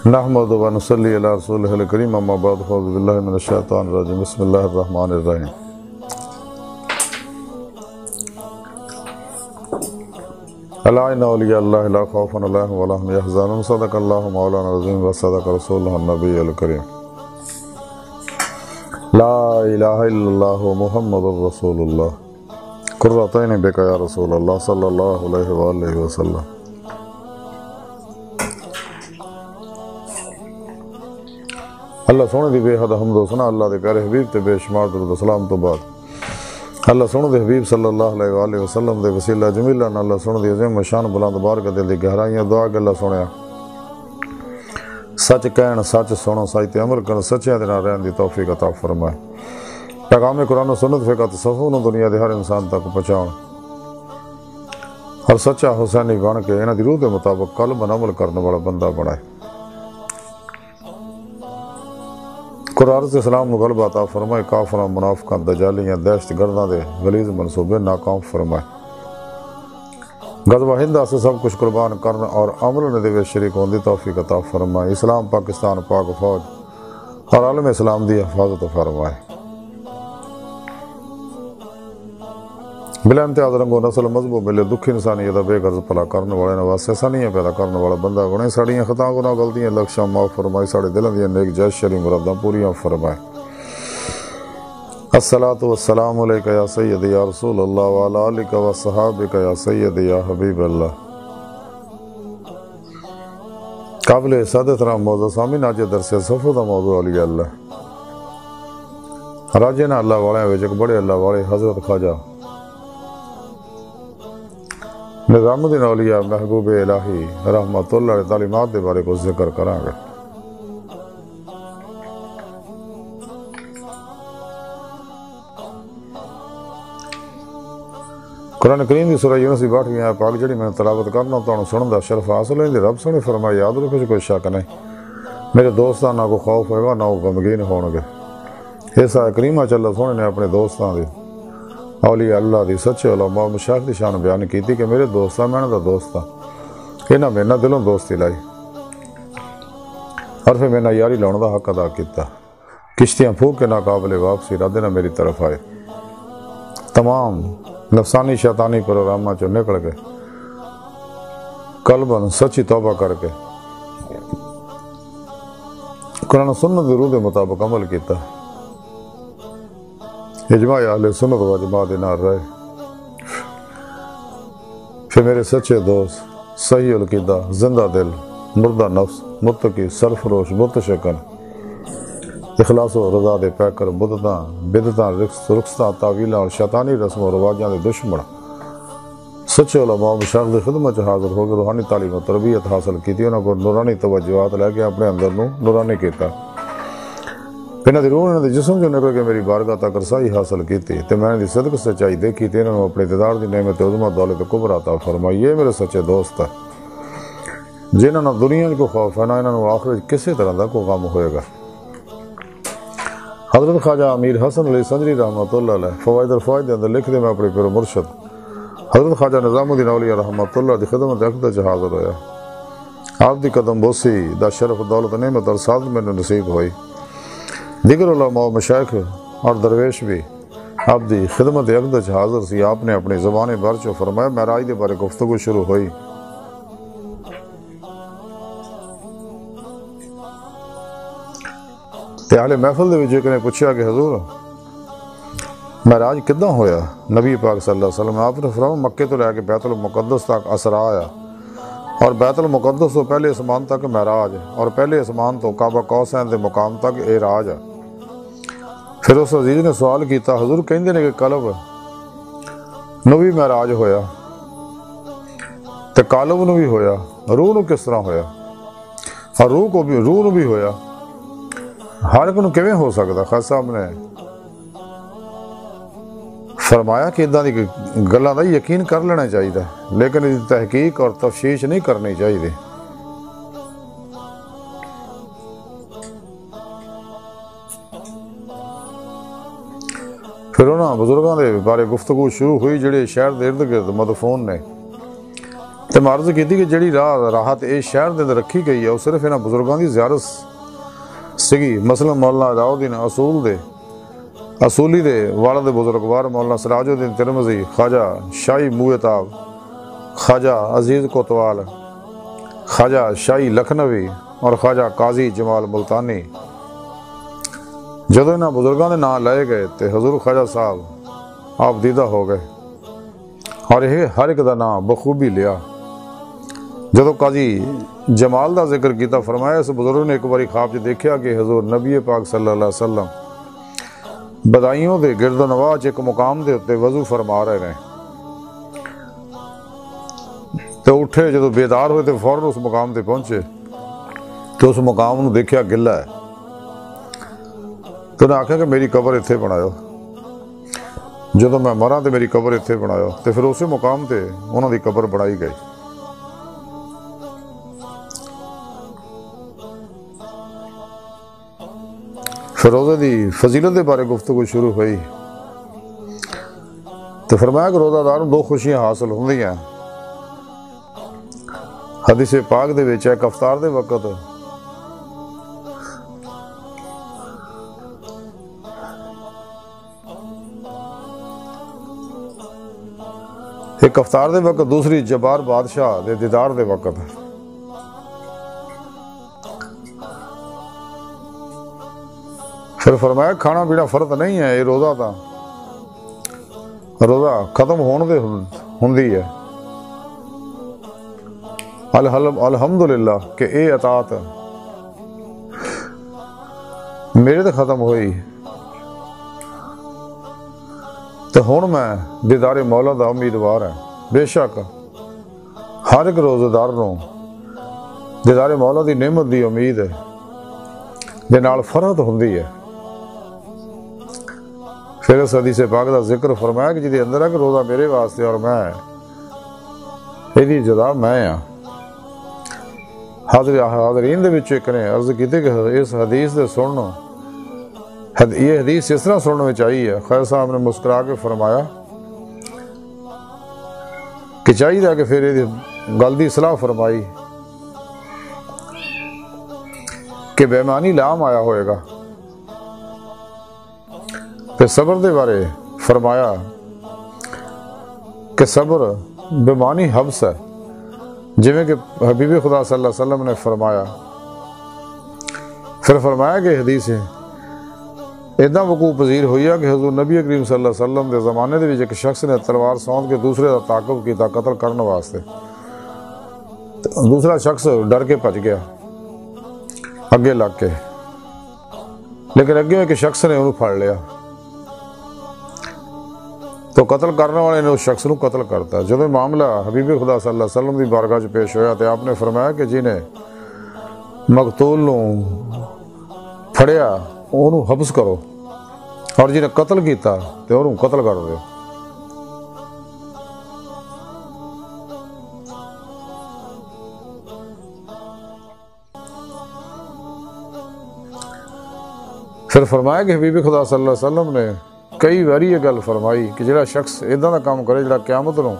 نحمد و نصلی علی رسولہ الکریم اما بعد اعوذ باللہ من الشیطان الرجیم بسم اللہ الرحمن الرحیم الا ان اولیاء اللہ لا خوف علیہم ولا هم یحزنون صدق اللہ مولانا العظیم و صدق رسولہ النبی الکریم لا الہ الا اللہ محمد رسول اللہ قرۃ عین بک یا رسول اللہ صلی اللہ علیہ وآلہ وسلم۔ اللہ سونے دی بے حد حمد و ثنا اللہ دے پیارے حبیب تے بے شمار درود و سلام تو بعد اللہ سونے دے حبیب صلی اللہ علیہ وآلہ وسلم دے وسیلہ جمیلہ اللہ سونے دی عظیم شان بلند بارگاہ دل دی گہرائیاں دعا کہ اللہ سونیا سچ کہن سچ سنو سچ تے عمل کرن سچیاں دے نال رہن دی توفیق عطا فرمائے۔ پیغام قرآن و سنت فقہ تصوف نو دنیا دے ہر انسان تک پہنچاؤ اور سچا حسینی بن کے انہاں دی روح دے مطابق قلب عمل کرنے والا بندہ بنائے۔ قرآن سے اسلام نو غلبہ عطا فرمائے، کافراں منافقاں دجالیاں دہشت گرداں دے غلیظ منصوبے ناکام فرمائے۔ غزوہ ہند سے سب کچھ قربان کرنا اور عمل دے وچ شریک ہون دی توفیق عطا فرمائے۔ اسلام پاکستان پاک فوج اور عالم اسلام دی حفاظت فرمائے۔ بلا امتیاز رنگ و نسل مذہب و ملے دکھ انسانیت بے غرض پلا کرنے والے نواسے سانیاں پیدا کرنے والا بندہ بنے، ساڑیاں خطا گناہ غلطیاں لکشاں معاف فرمائے، ساڑے دلوں دیاں نیک جائز شرعی مراداں پوریاں فرمائے۔ الصلاۃ والسلام علیک یا سیدی یا رسول اللہ وعلی آلک و صحابک یا سیدی یا حبیب اللہ۔ قابل سعادت رحم موضوع سامعین آج درس صفو دا موضوع اولیاء اللہ۔ راجے نا اللہ والے وچ ایک بڑے اللہ والے حضرت خواجہ نظام الدین اولیاء محبوب الہی رحمت اللہ علیہ تعلیمات دے بارے کو ذکر کریں گے۔ قرآن کریم دی سورہ یونس 62ویں آیت پاک جڑی میں تلاوت کرنا تانوں سنن دا شرف حاصل ہے، رب سونے فرمایا یاد رکھو کوئی شک نہیں میرے دوستاں نہ کو خوف ہوئے گا نہ وہ غمگین ہون گے۔ اس آیت کریمہ چ اللہ سونے نے اپنے دوستاں دی اولیاء اللہ دی سچے علماء مشائخ دی شان بیان کی تھی کہ میرے دوستاں میں دا دوستاں انہاں میں نہ دلوں دوستی لائی اور پھر میں نہ یاری لاؤن دا حق ادا کیتا، کشتیاں پھونک کے ناقابل واپسی ارادے نہ میری طرف آئے، تمام نفسانی شیطانی پروگراماں چوں نکل گئے، قلباً سچی توبہ کر کے قرآن و سنت دی روح دے مطابق عمل کیتا، اجماع اہل سنت و جماعت دے نال رہے، پھر میرے سچے دوست صحیح العقیدہ زندہ دل مردہ نفس متقی سرفروش متشکن اخلاص و رضا دے پیکر بدعتاں رخصتاں تعویلاں اور شیطانی رسم و رواجاں دے دشمن سچے علماء مشائخ دی خدمت حاضر ہو کے روحانی تعلیم و تربیت حاصل کی، انہاں کو نورانی توجہات لے کے اپنے اندر نو نورانی کیتا، انہاں دی روح انہاں دی جسم جو نکل کے میری بارگاہ تک رسائی حاصل کیتی تے میں دی صدق سچائی دیکھی تے انہاں اپنے دیدار دی نعمت عظمہ دولت کبریٰ عطا فرمائی۔ یہ میرے سچے دوست ہے جنہاں نہ دنیا کو خوف ہے نہ انہاں آخرت کسی طرح دا کوئی غم ہوئے گا۔ حضرت خواجہ امیر حسن علی سنجری رحمت اللہ علیہ فوائد الفوائد دے اندر لکھ دے میں اپنے پیر مرشد حضرت خواجہ نظام الدین اولیاء رحمت اللہ دی خدمت اقدس حاضر ہویا، آپ دی قدم بوسی دا شرف دولت نعمت اور سعادت میں نصیب ہوئی، دیگر علماء مشائخ اور درویش بھی آپ دی خدمت اقدس حاضر سی۔ آپ نے اپنی زبان برچو فرمایا معراج دے بارے گفتگو شروع ہوئی، تے اہل محفل دے وچ ایک نے پوچھا کہ حضور معراج کداں ہویا؟ نبی پاک صلی اللہ علیہ وسلم آپ نے فرمایا مکے تو لے کے بیت المقدس تک اسرا آیا اور بیت المقدس تو پہلے اسمان تک معراج اور پہلے اسمان تو کعبہ قوسین دے مقام تک اعراج۔ پھر اس عزیز نے سوال کیتا حضور کہندے نے کہ قلب نو بھی معراج ہویا تے قلب نو بھی ہویا، روح نو کس طرح ہویا اور روح نو بھی ہویا، ہر ایک نو کیویں ہو سکدا؟ خاص صاحب نے فرمایا کہ ادھا دی گلاں دا یقین کر لینا چاہیے لیکن اس تحقیق اور تفشیش نہیں کرنی چاہیے۔ پھر انہاں بزرگاں دے بارے گفتگو شروع ہوئی جڑے شہر دے ارد گرد مدفون نے، تو میں عرض کی کہ جڑی راحت اس شہر دے اندر رکھی گئی ہے وہ صرف انہاں بزرگاں دی زیارت سگی. مثلا مولانا علاؤالدین اصولی دے والد بزرگوار مولانا سراج الدین ترمذی، خواجہ شاہی مویتاب، خواجہ عزیز کوتوال، خواجہ شاہی لکھنوی اور خواجہ قاضی جمال ملتانی. جدو انہاں بزرگاں دے نام لائے گئے تو حضور خواجہ صاحب آپ دیدہ ہو گئے اور یہ ہر ایک دا نام بخوبی لیا. جدو قاضی جمال دا ذکر کیتا فرمایا اس بزرگ نے ایک باری خواب چ دیکھا کہ حضور نبی پاک صلی اللہ علیہ وسلم بدائیوں دے گرد و نواح ایک مقام دے اتے وضو فرما رہے ہیں. تو اٹھے جدو بیدار ہوئے تو فوراً اس مقام تے پہنچے تو اس مقام نو دیکھا گلا ہے. تو انہیں آکھا کہ میری قبر اتھے بنایو، جدو میں مرا تو میری قبر اتھے بنایو. تو پھر اسی مقام تے انہوں دی قبر بنائی گئی. پھر روزے دی فضیلت دے بارے گفتگو شروع ہوئی تو فرمایا کہ روزہ دار دو خوشیاں حاصل ہوندی ہیں. حدیث پاک دے وچ ایک افطار دے وقت ایک افطار دے وقت، دوسری جبار بادشاہ دے دیدار دے وقت. پھر فرمایا کھانا پینا فرض نہیں ہے، یہ روزہ تھا، روزہ ختم ہون دے ہوندی ہے. الحمدللہ کہ اے اطاعت میرے تے ختم ہوئی تو ہن میں دیدار مولا دا امیدوار ہے. بے شک ہر ایک روزہ دار نوں دیدار مولا دی نعمت دی امید ہے دے نال فرحت ہوندی ہے. پھر اس حدیث پاک دا ذکر فرمایا کہ جدی اندر ہے کہ روزہ میرے واسطے اور میں ایدی جزا میں ہاں. حاضرین دے وچ ایک نے عرض کیتی کہ اس حدیث دے سنو، یہ حدیث اس طرح سننے میں چاہیے. خیر صاحب نے مسکرا کے فرمایا کہ چاہیے کہ پھر یہ گل دی اصلاح فرمائی کہ بےمانی لام آیا ہوئے گا. پھر صبر دے بارے فرمایا کہ صبر بےمانی حبس ہے، جویں کہ حبیب خدا صلی اللہ علیہ وسلم نے فرمایا. پھر فرمایا کہ حدیث ہے اتنا وقوع پذیر ہوئی ہے کہ حضور نبی کریم صلی اللہ علیہ وسلم کے زمانے دے وچ ایک شخص نے تلوار سونت کے دوسرے کا تعاقب کیتا قتل کرنے واسطے. دوسرا شخص ڈر کے بھج گیا اگے لگ کے، لیکن اگے ایک شخص نے انہوں پھڑ لیا تو قتل کرنے والے نے اس شخص کو قتل کرتا. جب معاملہ حبیب خدا صلی اللہ علیہ وسلم کی بارگاہ چ پیش ہویا تو آپ نے فرمایا کہ جنہیں مقتول نو پھڑیا انہوں حبس کرو اور جنہیں قتل کیتا تو انہوں قتل کر دو. پھر فرمایا کہ حبیب خدا صلی اللہ علیہ وسلم نے کئی باری یہ گل فرمائی کہ جڑا شخص ادھا دا کام کرے جڑا قیامت نو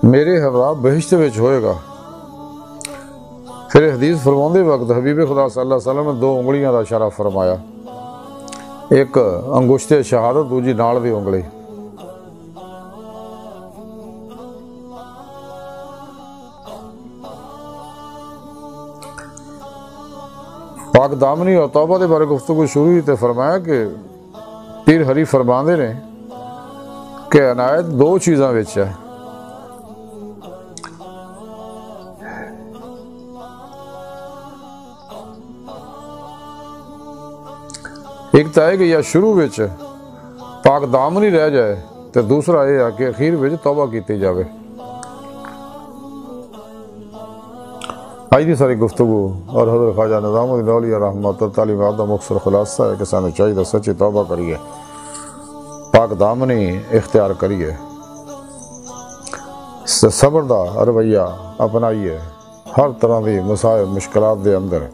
میرے ہمراہ بہشت وچ ہوئے گا. پھر حدیث فرماندے وقت حبیب خدا صلی اللہ علیہ وسلم نے دو انگلیاں دا اشارہ فرمایا، ایک انگشت شہادت، دوجی نال دی انگلی. پاک دامنی اور توبہ دے بارے گفتگو شروع ہوئی تو فرمایا کہ پیر ہری فرماندے نے کہ عنایت دو چیزاں وچ ہے، ایک تو ہے کہ یا شروع وچ پاک دامنی رہ جائے تو دوسرا یہ ہے کہ اخیر وچ توبہ کیتی جاوے. آج دی ساری گفتگو اور حضرت خواجہ نظام الدین اولیاء رحمۃ اللہ تعالیٰ کا مختصر خلاصہ ہے کہ سانو چاہیے سچی توبہ کریے، پاک دامنی اختیار کریے، صبر دا رویہ اپنائیے ہر طرح دی مسائل مشکلات دے اندر،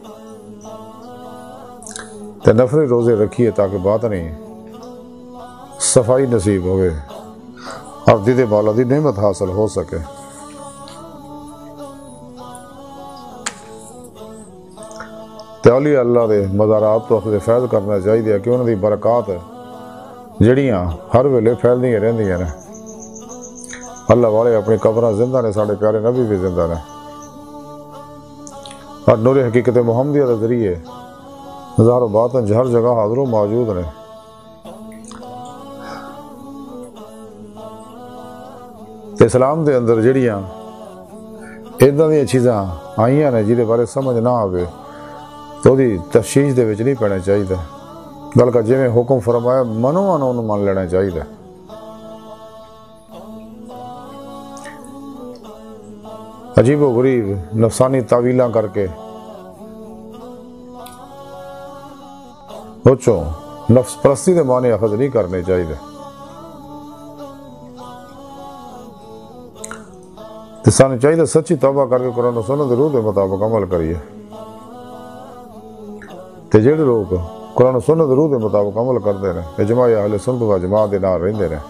تے نفلی روزے رکھیے تاکہ باطنی صفائی نصیب ہوئے اور دید مولا دی نعمت حاصل ہو سکے۔ تے اولیاء اللہ دے مزارات تو اخذ فیض کرنا چاہیے کہ انہوں دی برکات جڑیاں ہر ویلے پھیلدیاں رہندیاں نے۔ اللہ والے اپنی قبراں زندہ نے، ساڑھے پیارے نبی بھی زندہ نے، اور نور حقیقت محمدیہ کے ذریعے ہزار و باطن ہر جگہ حاضر و موجود نے۔ اسلام دے اندر جڑیاں ادھر دیا چیزاں آئیاں نے جہدے بارے سمجھ نہ آوے تو دی تفشیش دے وچ نہیں پینا چاہیے، بلکہ جی میں حکم فرمایا منو انہوں مان لینا چاہیے۔ عجیب و غریب نفسانی تعویلاں کر کے سوچو نفس پرستی دے معنی اخذ نہیں کرنے چاہیے۔ سانو چاہیے سچی توبہ کر کے قرآن و سنت روح کے مطابق عمل کریے۔ تے جڑے لوگ قرآن و سنت روح کے مطابق عمل کرتے ہیں اجماع اہل سنت و جماعت دے نال رہندے ہیں،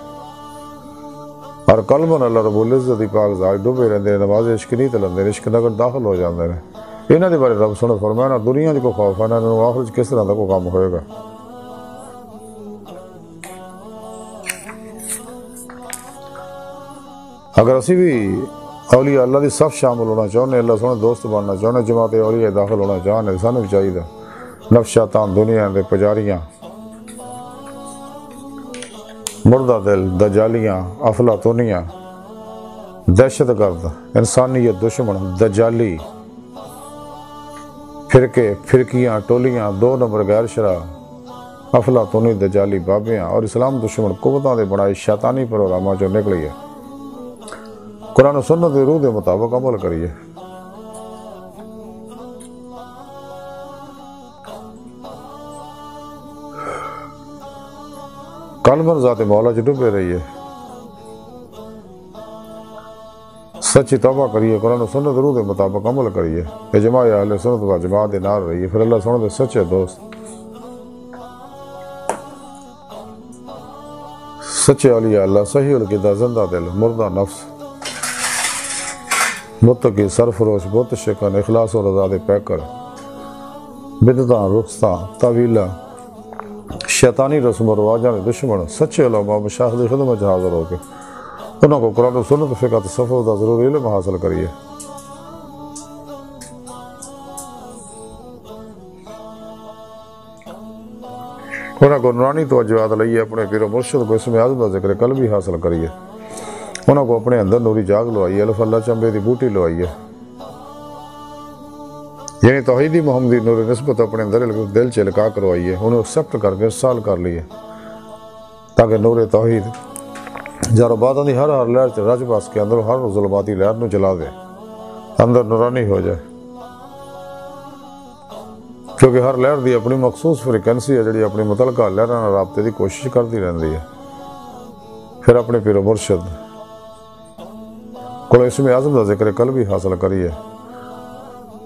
اور قلباً اللہ رب العزت دی پاک ذات ڈوبے رہندے ہیں، نماز عشق نہیں تلندے، عشق نگر داخل ہو جاندے ہیں۔ انہاں دے بارے رب سنت فرمایا نہ دنیا دی کو خوف ہے نہ آخرت وچ کس طرح دا کوئی کام ہوئے گا۔ اگر اسی بھی اولیاء اللہ دی صف شامل ہونا چاہنے، اللہ سونے دوست بننا چاہنے، جماعت اولیاء داخل ہونا چاہنے، سانو بھی چاہیے نفس شیطان دنیا دے پجاریاں، مردہ دل، دجالیاں، افلاطونیاں، دہشت گرد، انسانیت دشمن، دجالی فرقے، فرقیاں، ٹولیاں، دو نمبر غیر شرع، افلاطونی، دجالی بابیاں اور اسلام دشمن قوتاں دے بنائی شیطانی پروگراماں جو نکلی ہے، قرآن و سنت دی روح دے مطابق عمل کریے۔ قلباً ذات مولا چ ڈوبے رہیے، سچی توبہ کریے، قرآن و سنت روح دے مطابق عمل کریے، اجماع اہل سنت و جماعت دے نال رہیے، پھر اللہ سونے دے سچے دوست، سچے اولیاء اللہ، صحیح العقیدہ، زندہ دل، مردہ نفس، متقی، سرفروش، بت شکن، اخلاص و رضا دے پیکر، بدعتاں، رخصتاں، تعویلاں، شیطانی رسم و رواجاں دے دشمن، سچے علماء مشائخ دی خدمت حاضر ہو کے انہوں کو قرآن و سنت فقہ تصوف دا ضروری علم حاصل کریے۔ انہوں کو نورانی توجہات لئیے، اپنے پیر و مرشد کو اسم اعظم کا ذکر قلبی حاصل کریے، انہوں کو اپنے اندر نوری جاگ لوائیے، الف اللہ چمبے دی بوٹی لوائیے، یعنی توحیدی محمدی نور نسبت اپنے اندر دل چلکا کروائیے، انہیں ایکسپٹ کر کے ارسال کر لیے تاکہ نور توحید جارو باتوں دی ہر لہر رج بس کے اندر ہر ظلماتی لہر نو جلا دے، اندر نورانی ہو جائے، کیونکہ ہر لہر دی اپنی مخصوص فریکینسی ہے جڑی اپنی متعلقہ لہراں رابطے دی کوشش کرتی رہندی ہے۔ پھر اپنے پیر و مرشد کو اسم اعظم کا ذکر قلبی حاصل کریے،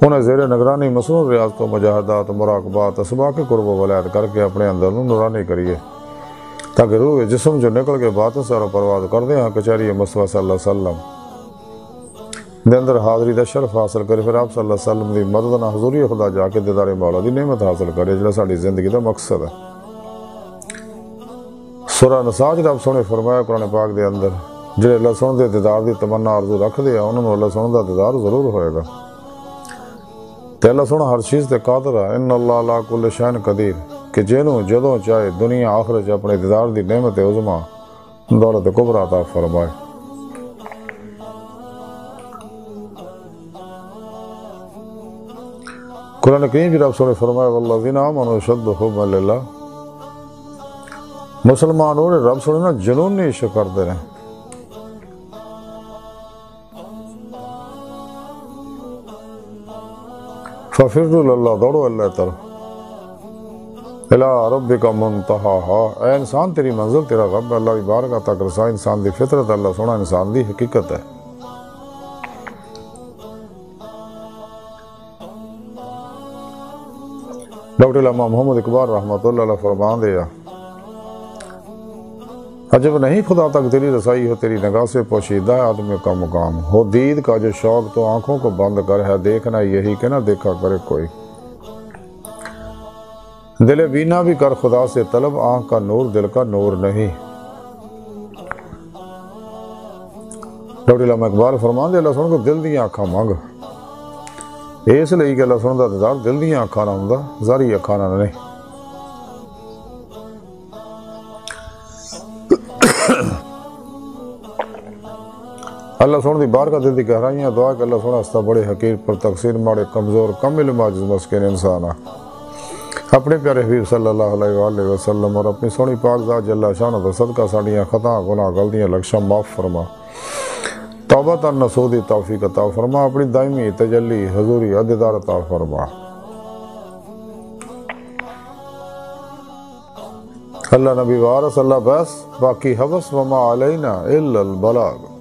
انہیں زیر نگرانی مصنوع ریاضت و مجاہدات، مراقبات، اسباق قرب و ولایت کر کے اپنے اندر نورانی کریے تاکہ روح جسم جو نکل کے باطن سارا پرواز کر دیں کچہری مصطفیٰ صلی اللہ علیہ وسلم دے اندر حاضری دا شرف حاصل کرے، پھر آپ صلی اللہ علیہ وسلم دی مدد نہ حضوری خدا جا کے دیدار مولا دی نعمت حاصل کرے جڑا ساڈی زندگی دا مقصد ہے۔ سورہ نساء رب سونے فرمایا قرآن پاک دے اندر جڑے اللہ سونے دے دیدار دی تمنا آرزو رکھ دے انہوں نے اللہ سونے دا دیدار ضرور ہوئے گا، تے اللہ سونا ہر چیز تے قادر ہے، ان اللہ علی کل شیء قدیر، کہ جنوں جدوں چاہے دنیا آخرت اپنے دیدار دی نعمت عظما دولت کبریٰ عطا فرمائے۔ قرآن کریم رب سونے فرمائے والذین آمنوا اشد حبا للہ، مسلمان ہونے رب سونے نا جنونی عشق کرتے رہے، ففروا للہ، دوڑو اللہ طرف، الہ ربک منتہاہا، اے انسان تیری منزل تیرا رب اللہ کی بارگاہ تک رسا، انسان دی فطرت اللہ سونا انسان دی حقیقت ہے۔ ڈاکٹر علامہ محمد اقبال رحمۃ اللہ علیہ فرمان دیا عجب نہیں خدا تک تیری رسائی ہو تیری نگاہ سے پوشیدہ ہے آدمی کا مقام ہو دید کا جو شوق تو آنکھوں کو بند کر ہے دیکھنا یہی کہ نہ دیکھا کرے کوئی دل بینا بھی کر خدا سے طلب آنکھ کا نور دل کا نور نہیں ڈاکٹر علامہ اقبال فرمان دے اللہ سن کو دل دیا آنکھاں مانگ اس لئی کہ اللہ سن دا دیدار دل دیا آنکھاں نہ ہوندا ظاہری آنکھاں نہ نہیں اللہ سن دی بار کا دل دی گہرائیاں دعا کہ اللہ سن ہستا بڑے حقیر پر تقصیر ماڑے کمزور کم علم عاجز مسکین انسان اپنے پیارے حبیب صلی اللہ علیہ وآلہ وسلم اور اپنی سونی پاک ذات جل شانہ دا صدقہ ساڑیاں خطا گناہ غلطیاں لکشاں معاف فرما توبہ تر نسودی توفیق عطا فرما اپنی دائمی تجلی حضوری عددار عطا فرما اللہ نبی وارث اللہ بس باقی حوث وما علینا الا البلاغ